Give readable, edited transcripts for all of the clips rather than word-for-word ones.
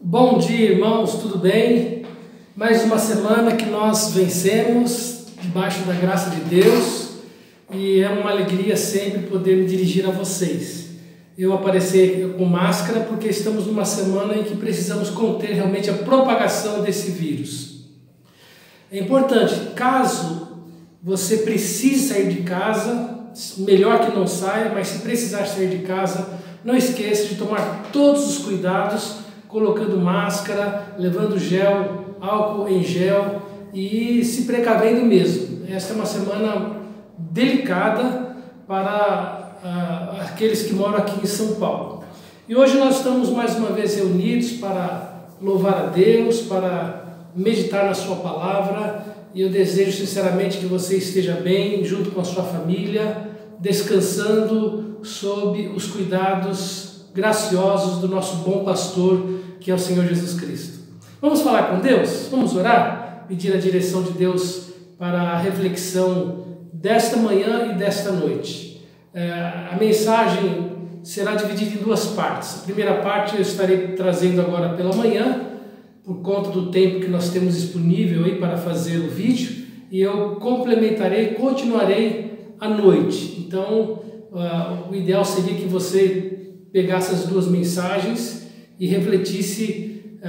Bom dia, irmãos, tudo bem? Mais uma semana que nós vencemos debaixo da graça de Deus e é uma alegria sempre poder me dirigir a vocês. Eu apareci com máscara porque estamos numa semana em que precisamos conter realmente a propagação desse vírus. É importante, caso você precise sair de casa, melhor que não saia, mas se precisar sair de casa, não esqueça de tomar todos os cuidados, colocando máscara, levando gel, álcool em gel e se precavendo mesmo. Esta é uma semana delicada para aqueles que moram aqui em São Paulo. E hoje nós estamos mais uma vez reunidos para louvar a Deus, para meditar na sua palavra, e eu desejo sinceramente que você esteja bem, junto com a sua família, descansando sob os cuidados graciosos do nosso bom pastor, que é o Senhor Jesus Cristo. Vamos falar com Deus? Vamos orar? Pedir a direção de Deus para a reflexão desta manhã e desta noite. A mensagem será dividida em duas partes. A primeira parte eu estarei trazendo agora pela manhã, por conta do tempo que nós temos disponível aí para fazer o vídeo, e eu complementarei, continuarei à noite. Então, o ideal seria que você pegasse as duas mensagens e refletisse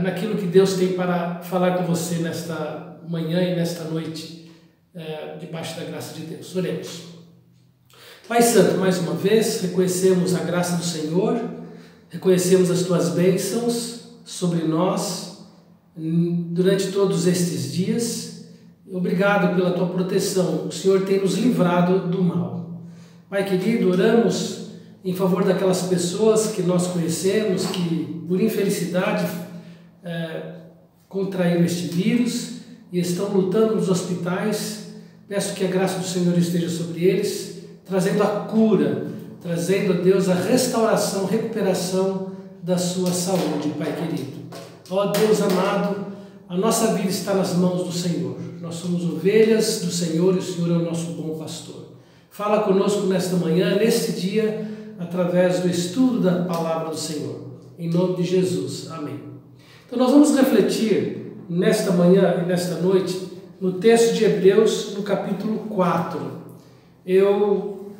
naquilo que Deus tem para falar com você nesta manhã e nesta noite, debaixo da graça de Deus. Oremos. Pai Santo, mais uma vez, reconhecemos a graça do Senhor, reconhecemos as Tuas bênçãos sobre nós durante todos estes dias. Obrigado pela Tua proteção. O Senhor tem nos livrado do mal. Pai querido, oramos em favor daquelas pessoas que nós conhecemos, que por infelicidade contraíram este vírus e estão lutando nos hospitais. Peço que a graça do Senhor esteja sobre eles, trazendo a cura, trazendo a Deus a restauração, recuperação da sua saúde, Pai querido. Ó Deus amado, a nossa vida está nas mãos do Senhor. Nós somos ovelhas do Senhor e o Senhor é o nosso bom pastor. Fala conosco nesta manhã, neste dia, através do estudo da palavra do Senhor. Em nome de Jesus. Amém. Então nós vamos refletir nesta manhã e nesta noite no texto de Hebreus, no capítulo 4. Eu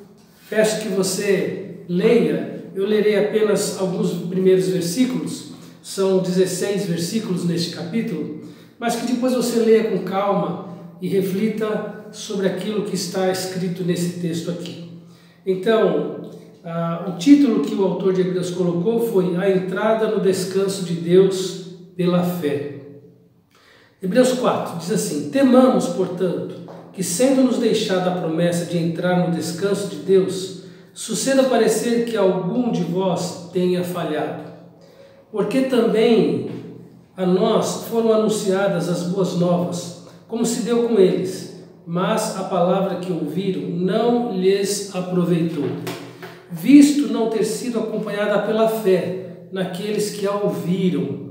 peço que você leia, eu lerei apenas alguns primeiros versículos, são 16 versículos neste capítulo, mas que depois você leia com calma e reflita sobre aquilo que está escrito nesse texto aqui. Então, o título que o autor de Hebreus colocou foi A Entrada no Descanso de Deus pela Fé. Hebreus 4 diz assim: Temamos, portanto, que sendo-nos deixada a promessa de entrar no descanso de Deus, suceda parecer que algum de vós tenha falhado. Porque também a nós foram anunciadas as boas novas, como se deu com eles, mas a palavra que ouviram não lhes aproveitou, visto não ter sido acompanhada pela fé naqueles que a ouviram.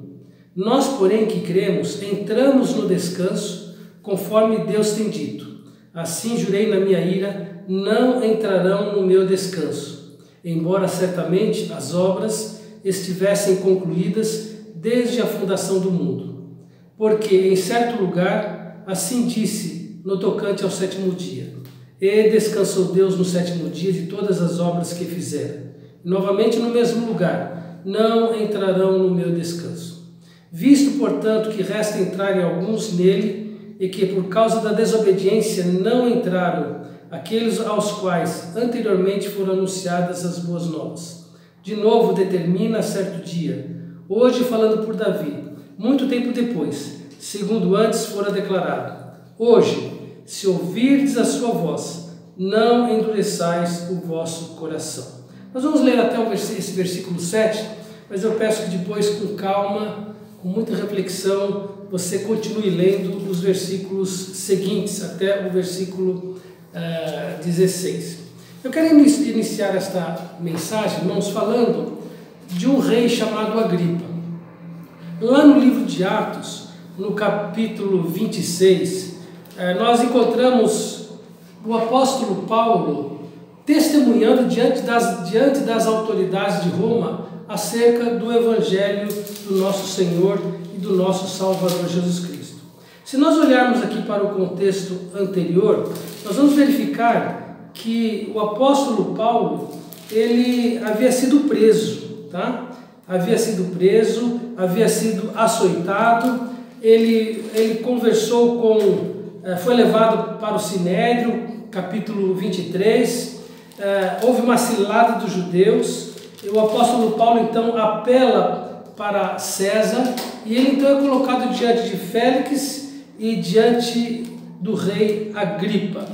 Nós, porém, que cremos, entramos no descanso, conforme Deus tem dito. Assim jurei na minha ira, não entrarão no meu descanso, embora certamente as obras estivessem concluídas desde a fundação do mundo. Porque em certo lugar assim disse no tocante ao sétimo dia: E descansou Deus no sétimo dia de todas as obras que fizera. E novamente no mesmo lugar: Não entrarão no meu descanso. Visto, portanto, que resta entrarem alguns nele, e que por causa da desobediência não entraram aqueles aos quais anteriormente foram anunciadas as boas novas. De novo determina certo dia, hoje falando por Davi, muito tempo depois, segundo antes fora declarado: Hoje, se ouvirdes a sua voz, não endureçais o vosso coração. Nós vamos ler até esse versículo 7, mas eu peço que depois, com calma, com muita reflexão, você continue lendo os versículos seguintes, até o versículo 16. Eu quero iniciar esta mensagem, irmãos, falando de um rei chamado Agripa. Lá no livro de Atos, no capítulo 26, nós encontramos o apóstolo Paulo testemunhando diante das autoridades de Roma acerca do evangelho do nosso Senhor e do nosso Salvador Jesus Cristo. Se nós olharmos aqui para o contexto anterior, nós vamos verificar que o apóstolo Paulo, ele havia sido preso, tá? Havia sido preso, havia sido açoitado, ele conversou foi levado para o Sinédrio, capítulo 23, houve uma cilada dos judeus, e o apóstolo Paulo então apela para César, e ele então é colocado diante de Félix e diante do rei Agripa.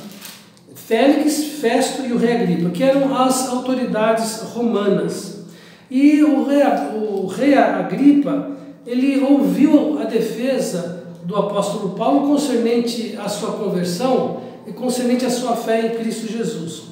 Félix, Festo e o rei Agripa, que eram as autoridades romanas. E o rei Agripa, ele ouviu a defesa do apóstolo Paulo concernente à sua conversão e concernente à sua fé em Cristo Jesus.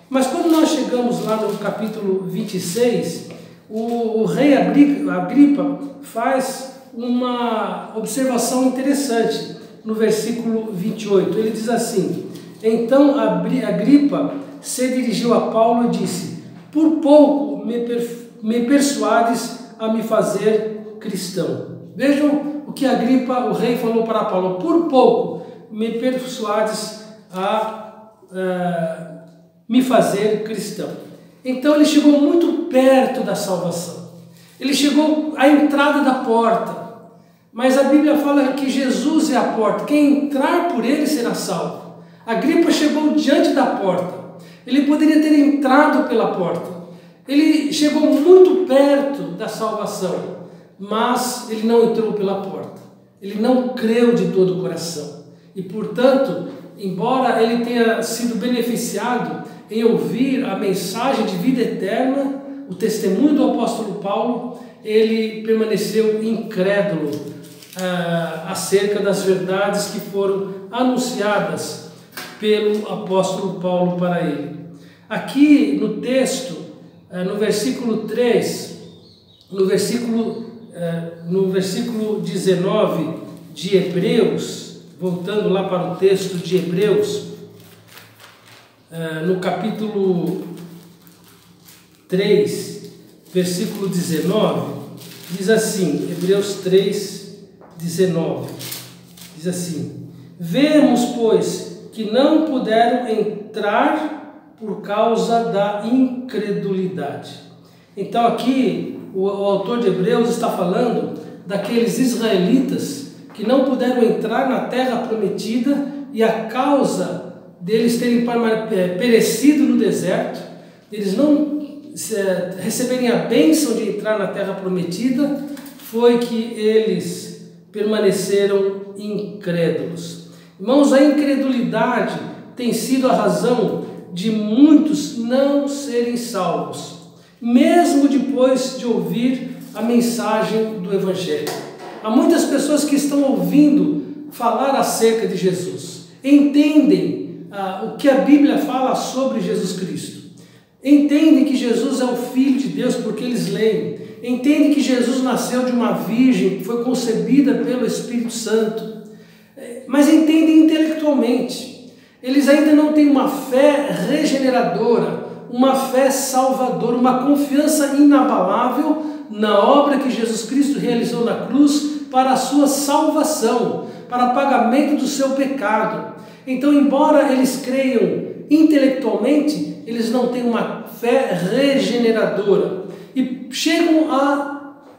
Mas quando nós chegamos lá no capítulo 26, o rei Agripa faz uma observação interessante no versículo 28. Ele diz assim: então Agripa se dirigiu a Paulo e disse: por pouco me persuades a me fazer cristão. Vejam o que o rei falou para Paulo: por pouco me persuades a me fazer cristão. Então ele chegou muito perto da salvação. Ele chegou à entrada da porta. Mas a Bíblia fala que Jesus é a porta. Quem entrar por ele será salvo. Agripa chegou diante da porta. Ele poderia ter entrado pela porta. Ele chegou muito perto da salvação, mas ele não entrou pela porta. Ele não creu de todo o coração. E, portanto, embora ele tenha sido beneficiado em ouvir a mensagem de vida eterna, o testemunho do apóstolo Paulo, ele permaneceu incrédulo acerca das verdades que foram anunciadas pelo apóstolo Paulo para ele. Aqui no texto, no versículo 3, no versículo 19 de Hebreus, voltando lá para o texto de Hebreus, no capítulo 3, versículo 19, diz assim, Hebreus 3, 19, diz assim: vemos, pois, que não puderam entrar por causa da incredulidade. Então aqui o autor de Hebreus está falando daqueles israelitas que não puderam entrar na terra prometida, e a causa deles terem perecido no deserto, eles não receberem a bênção de entrar na terra prometida, foi que eles permaneceram incrédulos. Irmãos, a incredulidade tem sido a razão de muitos não serem salvos, mesmo depois de ouvir a mensagem do Evangelho. Há muitas pessoas que estão ouvindo falar acerca de Jesus, entendem o que a Bíblia fala sobre Jesus Cristo, entendem que Jesus é o Filho de Deus porque eles leem, entendem que Jesus nasceu de uma virgem que foi concebida pelo Espírito Santo, mas entendem intelectualmente. Eles ainda não têm uma fé regeneradora, uma fé salvadora, uma confiança inabalável na obra que Jesus Cristo realizou na cruz para a sua salvação, para pagamento do seu pecado. Então, embora eles creiam intelectualmente, eles não têm uma fé regeneradora e chegam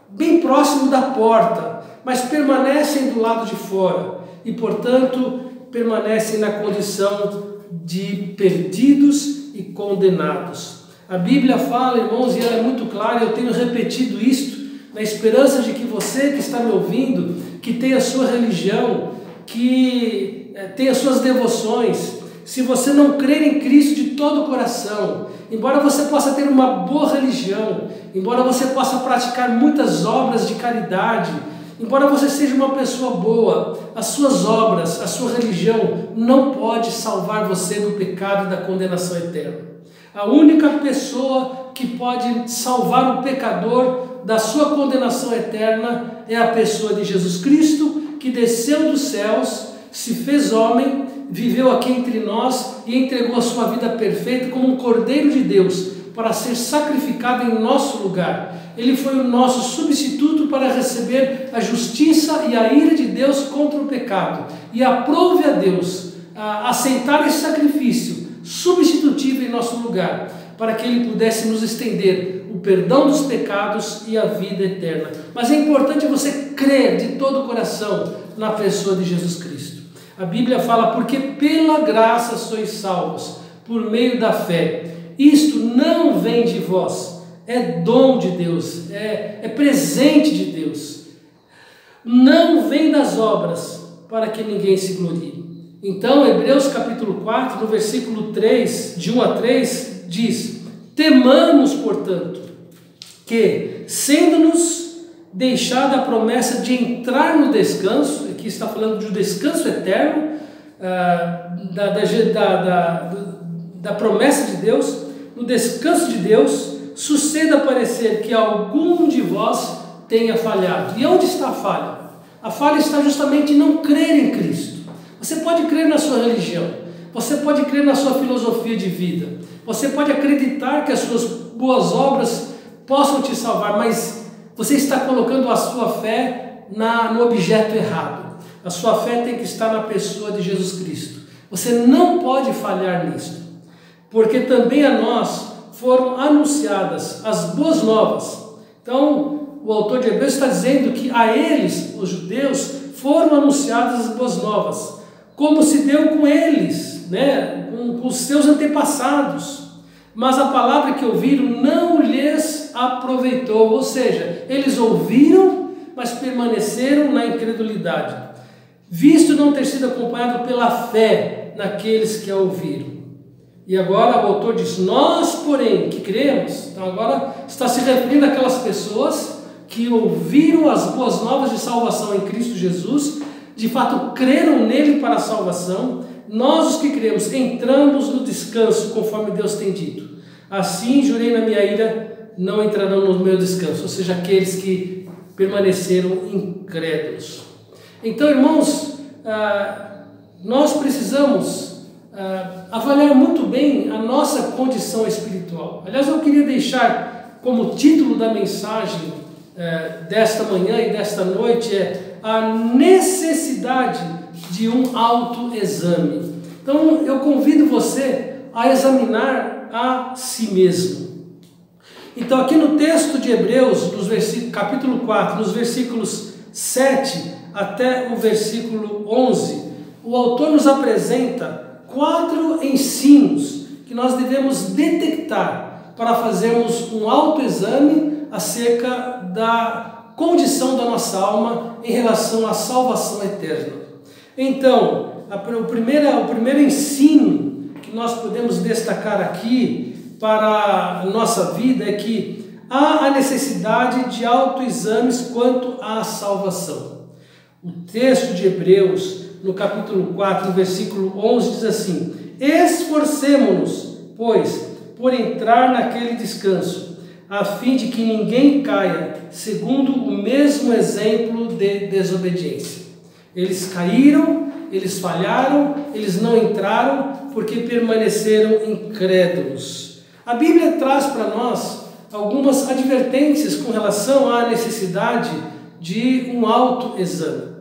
bem próximo da porta, mas permanecem do lado de fora e, portanto, permanecem na condição de perdidos e condenados. A Bíblia fala, irmãos, e ela é muito clara, eu tenho repetido isto, na esperança de que você que está me ouvindo, que tem a sua religião, que tem as suas devoções, se você não crer em Cristo de todo o coração, embora você possa ter uma boa religião, embora você possa praticar muitas obras de caridade, embora você seja uma pessoa boa, as suas obras, a sua religião não pode salvar você do pecado e da condenação eterna. A única pessoa que pode salvar o pecador da sua condenação eterna é a pessoa de Jesus Cristo, que desceu dos céus, se fez homem, viveu aqui entre nós e entregou a sua vida perfeita como um Cordeiro de Deus para ser sacrificado em nosso lugar. Ele foi o nosso substituto para receber a justiça e a ira de Deus contra o pecado. E aprove a Deus a aceitar esse sacrifício substitutivo em nosso lugar, para que Ele pudesse nos estender o perdão dos pecados e a vida eterna. Mas é importante você crer de todo o coração na pessoa de Jesus Cristo. A Bíblia fala, porque pela graça sois salvos, por meio da fé. Isto não vem de vós, é dom de Deus, é presente de Deus. Não vem das obras, para que ninguém se glorie. Então, Hebreus capítulo 4, no versículo 3, de 1 a 3, diz: temamos, portanto, que, sendo-nos deixada a promessa de entrar no descanso, aqui está falando de um descanso eterno, da promessa de Deus, no descanso de Deus, suceda parecer que algum de vós tenha falhado. E onde está a falha? A falha está justamente em não crer em Cristo. Você pode crer na sua religião, você pode crer na sua filosofia de vida, você pode acreditar que as suas boas obras possam te salvar, mas você está colocando a sua fé no objeto errado. A sua fé tem que estar na pessoa de Jesus Cristo. Você não pode falhar nisso, porque também a nós foram anunciadas as boas novas. Então, o autor de Hebreus está dizendo que a eles, os judeus, foram anunciadas as boas novas, como se deu com eles, com os seus antepassados. Mas a palavra que ouviram não lhes aproveitou, ou seja, eles ouviram, mas permaneceram na incredulidade, visto não ter sido acompanhado pela fé naqueles que a ouviram. E agora o autor diz: nós, porém, que cremos. Então agora está se referindo àquelas pessoas que ouviram as boas novas de salvação em Cristo Jesus, de fato creram nele para a salvação. Nós, os que cremos, entramos no descanso, conforme Deus tem dito: assim jurei na minha ira, não entrarão no meu descanso. Ou seja, aqueles que permaneceram incrédulos. Então, irmãos, nós precisamos avaliar muito bem a nossa condição espiritual. Aliás, eu queria deixar como título da mensagem desta manhã e desta noite a necessidade de um autoexame. Então, eu convido você a examinar a si mesmo. Então, aqui no texto de Hebreus, capítulo 4, nos versículos 7 até o versículo 11, o autor nos apresenta 4 ensinos que nós devemos detectar para fazermos um autoexame acerca da condição da nossa alma em relação à salvação eterna. Então, o primeiro ensino que nós podemos destacar aqui para a nossa vida é que há a necessidade de autoexames quanto à salvação. O texto de Hebreus, no capítulo 4, no versículo 11, diz assim: esforcemo-nos, pois, por entrar naquele descanso, a fim de que ninguém caia, segundo o mesmo exemplo de desobediência. Eles caíram, eles falharam, eles não entraram porque permaneceram incrédulos. A Bíblia traz para nós algumas advertências com relação à necessidade de um autoexame.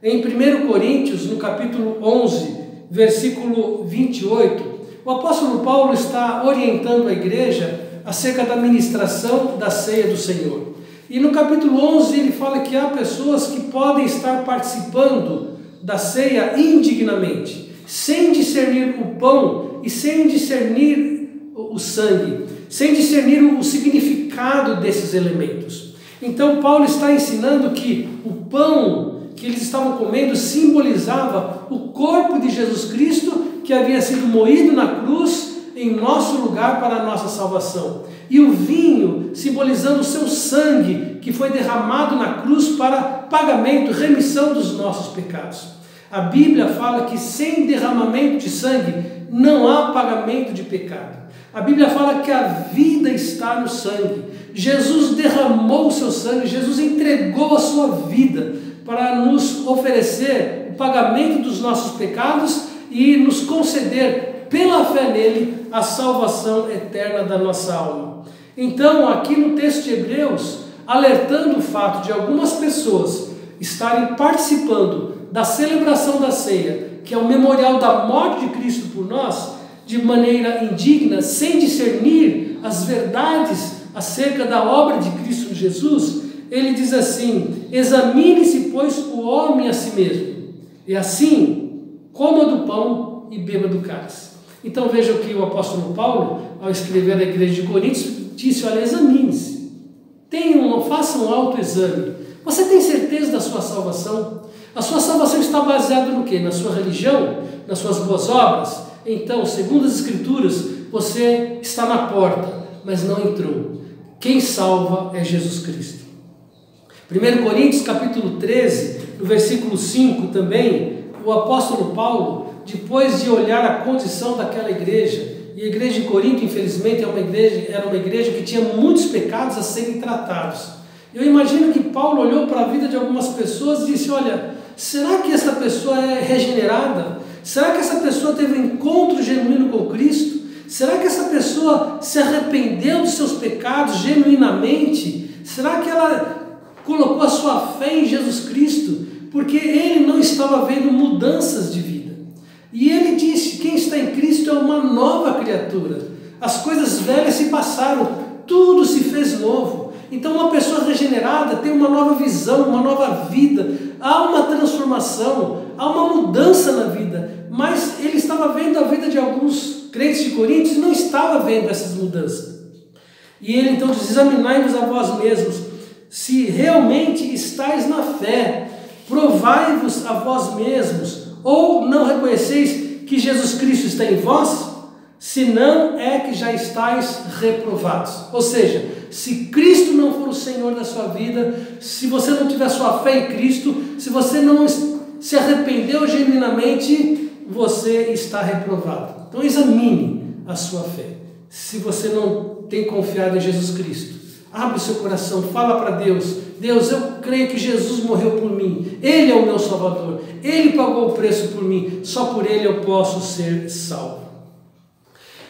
Em 1 Coríntios, no capítulo 11, versículo 28, o apóstolo Paulo está orientando a igreja acerca da ministração da ceia do Senhor. E no capítulo 11 ele fala que há pessoas que podem estar participando da ceia indignamente, sem discernir o pão e sem discernir o sangue, sem discernir o significado desses elementos. Então Paulo está ensinando que o pão que eles estavam comendo simbolizava o corpo de Jesus Cristo, que havia sido moído na cruz em nosso lugar para a nossa salvação. E o vinho simbolizando o seu sangue, que foi derramado na cruz para pagamento, remissão dos nossos pecados. A Bíblia fala que sem derramamento de sangue não há pagamento de pecado. A Bíblia fala que a vida está no sangue. Jesus derramou o seu sangue, Jesus entregou a sua vida para nos oferecer o pagamento dos nossos pecados e nos conceder pela fé nele, a salvação eterna da nossa alma. Então, aqui no texto de Hebreus, alertando o fato de algumas pessoas estarem participando da celebração da ceia, que é o memorial da morte de Cristo por nós, de maneira indigna, sem discernir as verdades acerca da obra de Cristo Jesus, ele diz assim: examine-se, pois, o homem a si mesmo, e assim coma do pão e beba do cálice. Então veja o que o apóstolo Paulo, ao escrever à igreja de Coríntios, disse: olha, examine-se, faça um autoexame. Você tem certeza da sua salvação? A sua salvação está baseada no quê? Na sua religião? Nas suas boas obras? Então, segundo as Escrituras, você está na porta, mas não entrou. Quem salva é Jesus Cristo. 1 Coríntios capítulo 13, no versículo 5 também, o apóstolo Paulo, depois de olhar a condição daquela igreja, e a igreja de Corinto, infelizmente, era uma igreja que tinha muitos pecados a serem tratados. Eu imagino que Paulo olhou para a vida de algumas pessoas e disse: olha, será que essa pessoa é regenerada? Será que essa pessoa teve um encontro genuíno com Cristo? Será que essa pessoa se arrependeu dos seus pecados genuinamente? Será que ela colocou a sua fé em Jesus Cristo? Porque ele não estava vendo mudanças de vida. E ele disse: quem está em Cristo é uma nova criatura. As coisas velhas se passaram, tudo se fez novo. Então uma pessoa regenerada tem uma nova visão, uma nova vida. Há uma transformação, há uma mudança na vida. Mas ele estava vendo a vida de alguns crentes de Coríntios e não estava vendo essas mudanças. E ele então diz: examinai-vos a vós mesmos, se realmente estáis na fé. Provai-vos a vós mesmos, ou não reconheceis que Jesus Cristo está em vós? Se não, é que já estáis reprovados. Ou seja, se Cristo não for o Senhor da sua vida, se você não tiver sua fé em Cristo, se você não se arrependeu genuinamente, você está reprovado. Então examine a sua fé. Se você não tem confiado em Jesus Cristo, abre o seu coração, fala para Deus: Deus, eu creio que Jesus morreu por mim, Ele é o meu Salvador, Ele pagou o preço por mim, só por Ele eu posso ser salvo.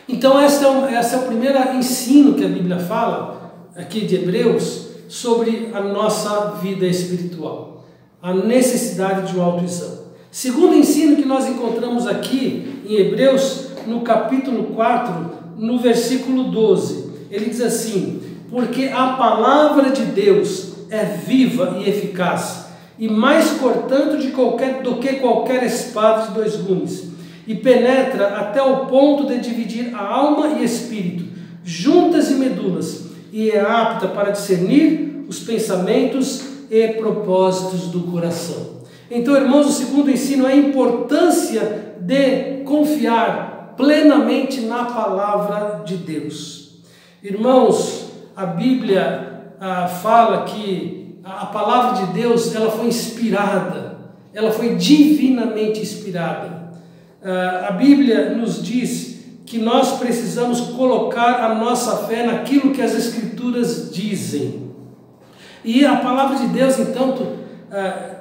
Então esse é o primeiro ensino que a Bíblia fala, aqui de Hebreus, sobre a nossa vida espiritual, a necessidade de um autoexame. Segundo ensino que nós encontramos aqui em Hebreus, no capítulo 4, no versículo 12, ele diz assim: porque a palavra de Deus é viva e eficaz, e mais cortante do que qualquer espada de dois gumes, e penetra até o ponto de dividir a alma e espírito, juntas e medulas, e é apta para discernir os pensamentos e propósitos do coração. Então, irmãos, o segundo ensino é a importância de confiar plenamente na palavra de Deus. Irmãos, a Bíblia fala que a palavra de Deus, ela foi inspirada, ela foi divinamente inspirada. A Bíblia nos diz que nós precisamos colocar a nossa fé naquilo que as Escrituras dizem. E a palavra de Deus, então,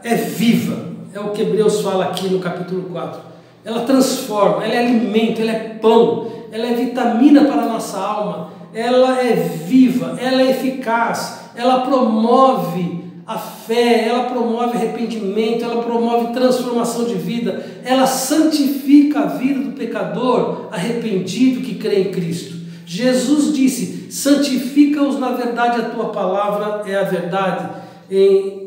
é viva, é o que Hebreus fala aqui no capítulo 4. Ela transforma, ela é alimento, ela é pão, ela é vitamina para a nossa alma, ela é viva, ela é eficaz, ela promove a fé, ela promove arrependimento, ela promove transformação de vida, ela santifica a vida do pecador arrependido que crê em Cristo. Jesus disse: santifica-os na verdade, a tua palavra é a verdade.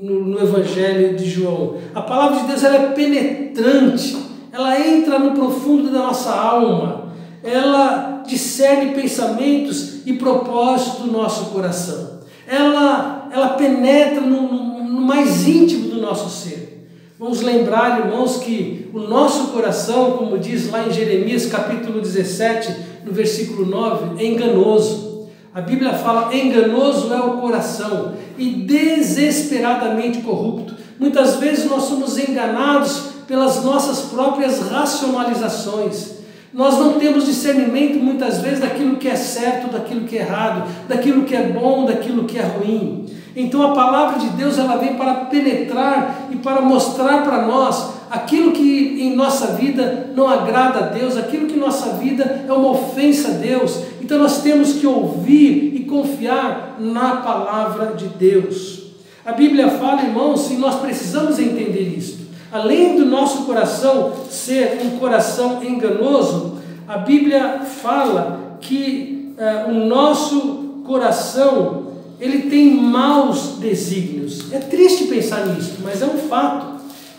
No Evangelho de João, a palavra de Deus, ela é penetrante, ela entra no profundo da nossa alma, ela discerne pensamentos e propósitos do nosso coração, ela penetra no mais íntimo do nosso ser. Vamos lembrar, irmãos, que o nosso coração, como diz lá em Jeremias capítulo 17, no versículo 9, é enganoso. A Bíblia fala: enganoso é o coração e desesperadamente corrupto. Muitas vezes nós somos enganados pelas nossas próprias racionalizações. Nós não temos discernimento muitas vezes daquilo que é certo, daquilo que é errado, daquilo que é bom, daquilo que é ruim. Então a palavra de Deus, ela vem para penetrar e para mostrar para nós aquilo que em nossa vida não agrada a Deus, aquilo que em nossa vida é uma ofensa a Deus. Então nós temos que ouvir e confiar na palavra de Deus. A Bíblia fala, irmãos, e nós precisamos entender isto. Além do nosso coração ser um coração enganoso, a Bíblia fala que o nosso coração, ele tem maus desígnios. É triste pensar nisso, mas é um fato.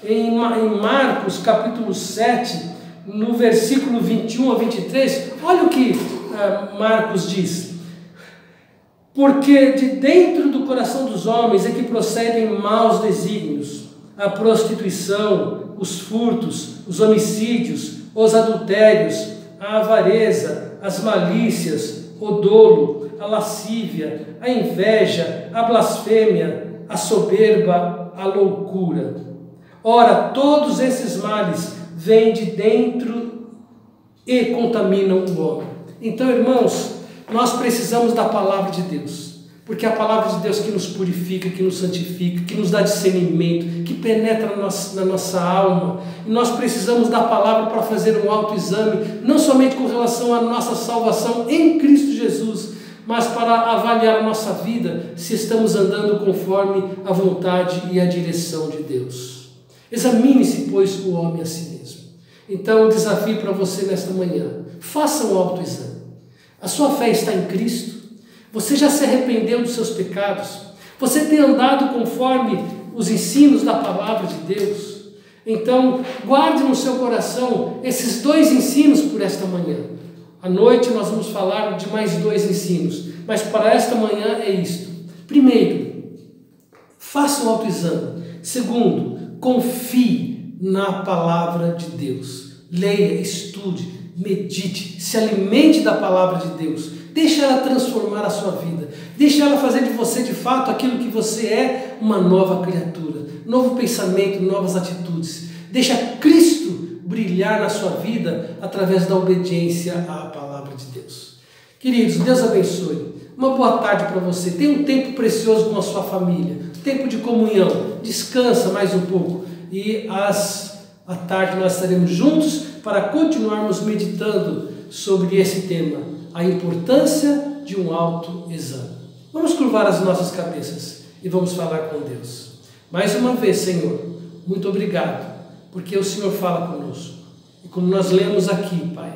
Em Marcos capítulo 7, no versículo 21 a 23, olha o que Marcos diz. Porque de dentro do coração dos homens é que procedem maus desígnios, a prostituição, os furtos, os homicídios, os adultérios, a avareza, as malícias, o dolo, a lascívia, a inveja, a blasfêmia, a soberba, a loucura. Ora, todos esses males vêm de dentro e contaminam o homem. Então, irmãos, nós precisamos da palavra de Deus, porque é a palavra de Deus que nos purifica, que nos santifica, que nos dá discernimento, que penetra na nossa alma. E nós precisamos da palavra para fazer um autoexame, não somente com relação à nossa salvação em Cristo Jesus, mas para avaliar a nossa vida, se estamos andando conforme a vontade e a direção de Deus. Examine-se, pois, o homem a si mesmo. Então, o desafio para você nesta manhã, faça um autoexame. A sua fé está em Cristo? Você já se arrependeu dos seus pecados? Você tem andado conforme os ensinos da palavra de Deus? Então, guarde no seu coração esses dois ensinos por esta manhã. À noite nós vamos falar de mais dois ensinos, mas para esta manhã é isto. Primeiro, faça um autoexame. Segundo, confie na palavra de Deus. Leia, estude, medite, se alimente da palavra de Deus. Deixe ela transformar a sua vida. Deixe ela fazer de você, de fato, aquilo que você é, uma nova criatura. Novo pensamento, novas atitudes. Deixa Cristo brilhar na sua vida através da obediência à palavra de Deus. Queridos, Deus abençoe. Uma boa tarde para você. Tenha um tempo precioso com a sua família. Tempo de comunhão. Descansa mais um pouco. E à tarde nós estaremos juntos para continuarmos meditando sobre esse tema, a importância de um autoexame. Vamos curvar as nossas cabeças e vamos falar com Deus. Mais uma vez, Senhor, muito obrigado, porque o Senhor fala conosco. E como nós lemos aqui, Pai,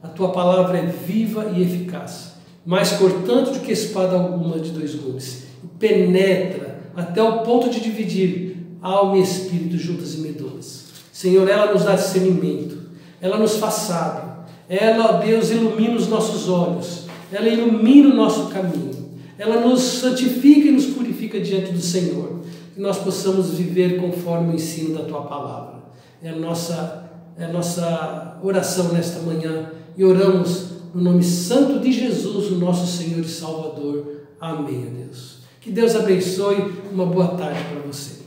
a Tua palavra é viva e eficaz, mais cortante do que espada alguma de dois gumes, e penetra até o ponto de dividir alma e espírito juntas e medulas. Senhor, ela nos dá discernimento, ela nos faz sábio, ela, ó Deus, ilumina os nossos olhos, ela ilumina o nosso caminho, ela nos santifica e nos purifica diante do Senhor, que nós possamos viver conforme o ensino da Tua palavra. É a nossa oração nesta manhã e oramos no nome santo de Jesus, o nosso Senhor e Salvador. Amém, Deus. Que Deus abençoe, uma boa tarde para você.